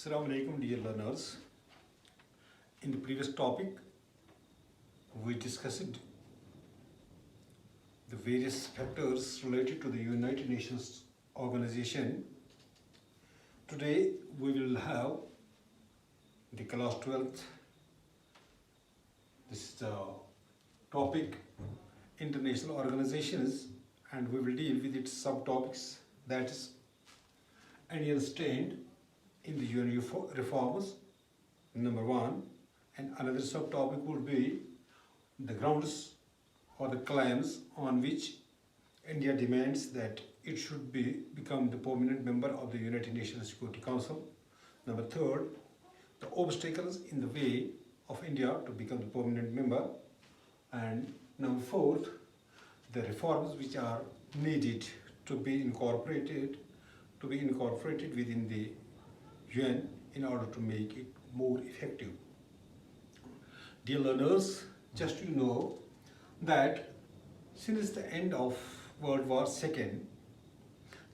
Assalamu alaikum, dear learners. In the previous topic, we discussed the various factors related to the United Nations organization. Today, we will have the class 12th. This is the topic international organizations, and we will deal with its subtopics, that is Indian stand in the UN reforms, number 1, and another subtopic would be the grounds or the claims on which India demands that it should become the permanent member of the United Nations Security Council. Number 3, the obstacles in the way of India to become the permanent member. And number 4, the reforms which are needed to be incorporated within the UN in order to make it more effective. Dear learners, just you know that since the end of World War II,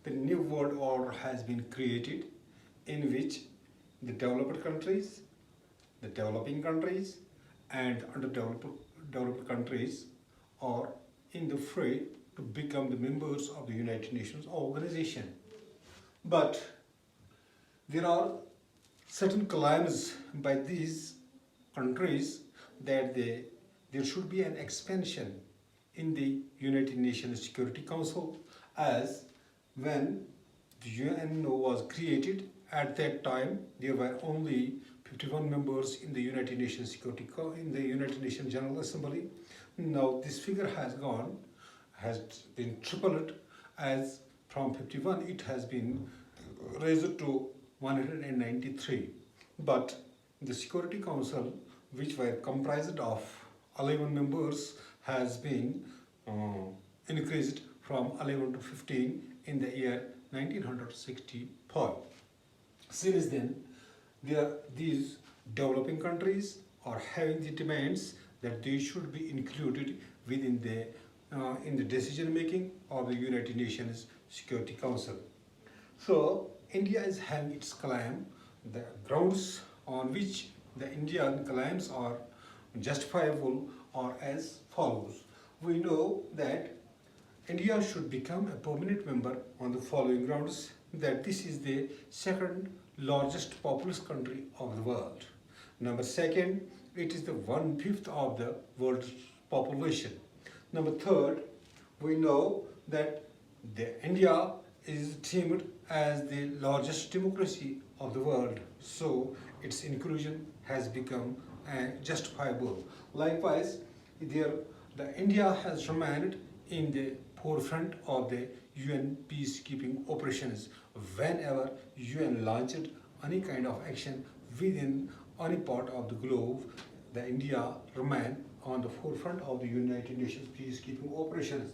the new world order has been created in which the developed countries, the developing countries and underdeveloped countries are in the fray to become the members of the United Nations organization. But there are certain claims by these countries that there should be an expansion in the United Nations Security Council, as when the UN was created, at that time there were only 51 members in the United Nations United Nations General Assembly. Now this figure has been tripled, as from 51 it has been raised to 193. But the Security Council, which were comprised of 11 members, has been increased from 11 to 15 in the year 1965. Since then, these developing countries are having the demands that they should be included within in the decision making of the United Nations Security Council. So India is having its claim. The grounds on which the Indian claims are justifiable are as follows. We know that India should become a permanent member on the following grounds: that this is the second largest populous country of the world. Number 2, it is the 1/5 of the world's population. Number 3, we know that India is deemed as the largest democracy of the world, so its inclusion has become justifiable. Likewise, India has remained in the forefront of the UN peacekeeping operations. Whenever UN launched any kind of action within any part of the globe, India remained on the forefront of the United Nations peacekeeping operations.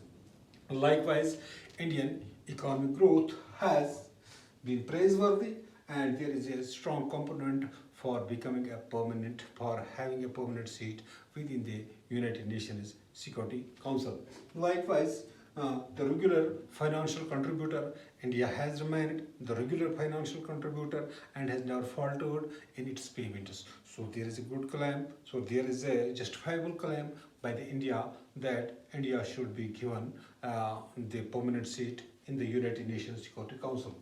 Likewise, Indian economic growth has been praiseworthy, and there is a strong component for having a permanent seat within the United Nations Security Council. Likewise, the regular financial contributor, India has remained the regular financial contributor and has never faltered in its payments. So there is a good claim. So there is a justifiable claim by India that India should be given the permanent seat in the United Nations Security Council.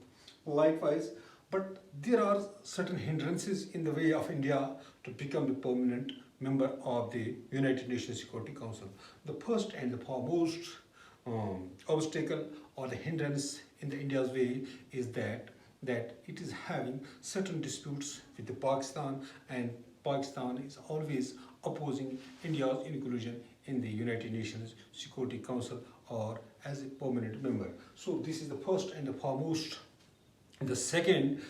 Likewise, but there are certain hindrances in the way of India to become the permanent member of the United Nations Security Council. The first and the foremost obstacle or the hindrance in India's way is that it is having certain disputes with the Pakistan, and Pakistan is always opposing India's inclusion in the United Nations Security Council or as a permanent member. So this is the first and the foremost. The second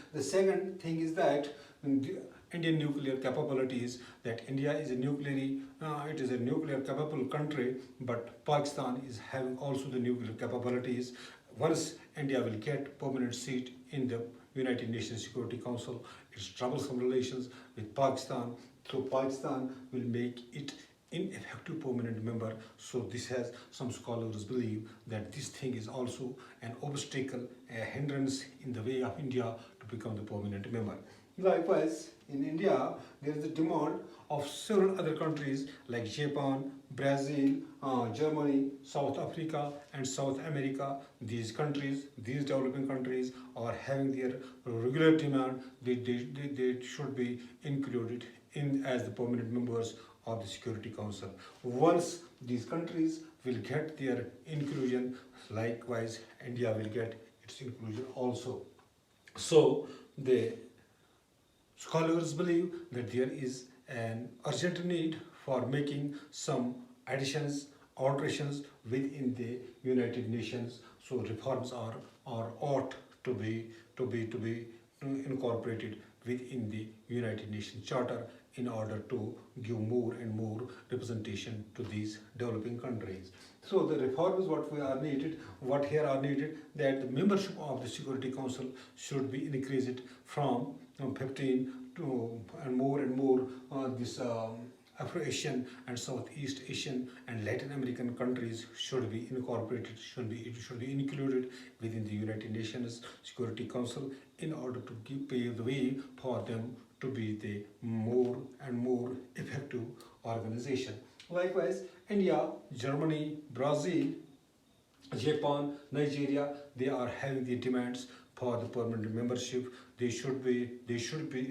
thing is that Indian nuclear capabilities, that India is a nuclear capable country, but Pakistan is having also the nuclear capabilities. Once India will get permanent seat in the United Nations Security Council, its troublesome relations with Pakistan, so Pakistan will make it ineffective permanent member. So this has some scholars believe that this thing is also an obstacle, a hindrance in the way of India to become the permanent member. Likewise, in India, there is a demand of several other countries like Japan, Brazil, Germany, South Africa, and South America. These countries, these developing countries, are having their regular demand. They should be included in as the permanent members of the Security Council. Once these countries will get their inclusion, likewise, India will get its inclusion also. So, the scholars believe that there is an urgent need for making some additions, alterations within the United Nations. So reforms are ought to be incorporated within the United Nations Charter in order to give more and more representation to these developing countries. So the reforms what here are needed, that the membership of the Security Council should be increased from 15 to and more this Afro-Asian and Southeast Asian and Latin American countries should be incorporated, should be included within the United Nations Security Council in order to pave the way for them to be the more and more effective organization. Likewise, India, Germany, Brazil, Japan, Nigeria, they are having the demands for the permanent membership. They should be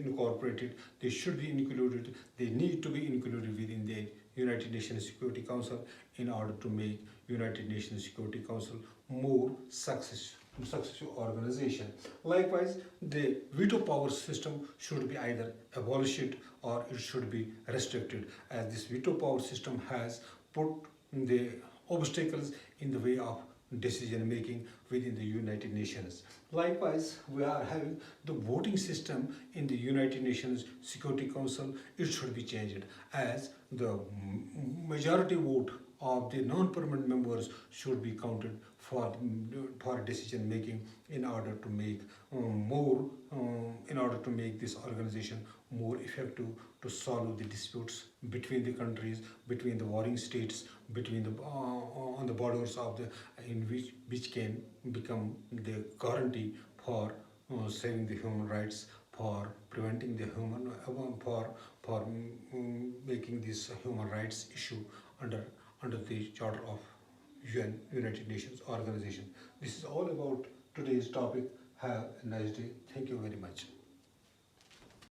incorporated, they should be included, they need to be included within the United Nations Security Council in order to make United Nations Security Council more successful organization. Likewise, the veto power system should be either abolished or it should be restricted, as this veto power system has put the obstacles in the way of decision making within the United Nations. Likewise, we are having the voting system in the United Nations Security Council. It should be changed, as the majority vote of the non-permanent members should be counted for decision making in order to make in order to make this organization more effective to solve the disputes between the countries, between the warring states, between the on the borders of the in which can become the guarantee for saving the human rights, for preventing the human for making this human rights issue under the charter of United Nations organization. This is all about today's topic. Have a nice day. Thank you very much.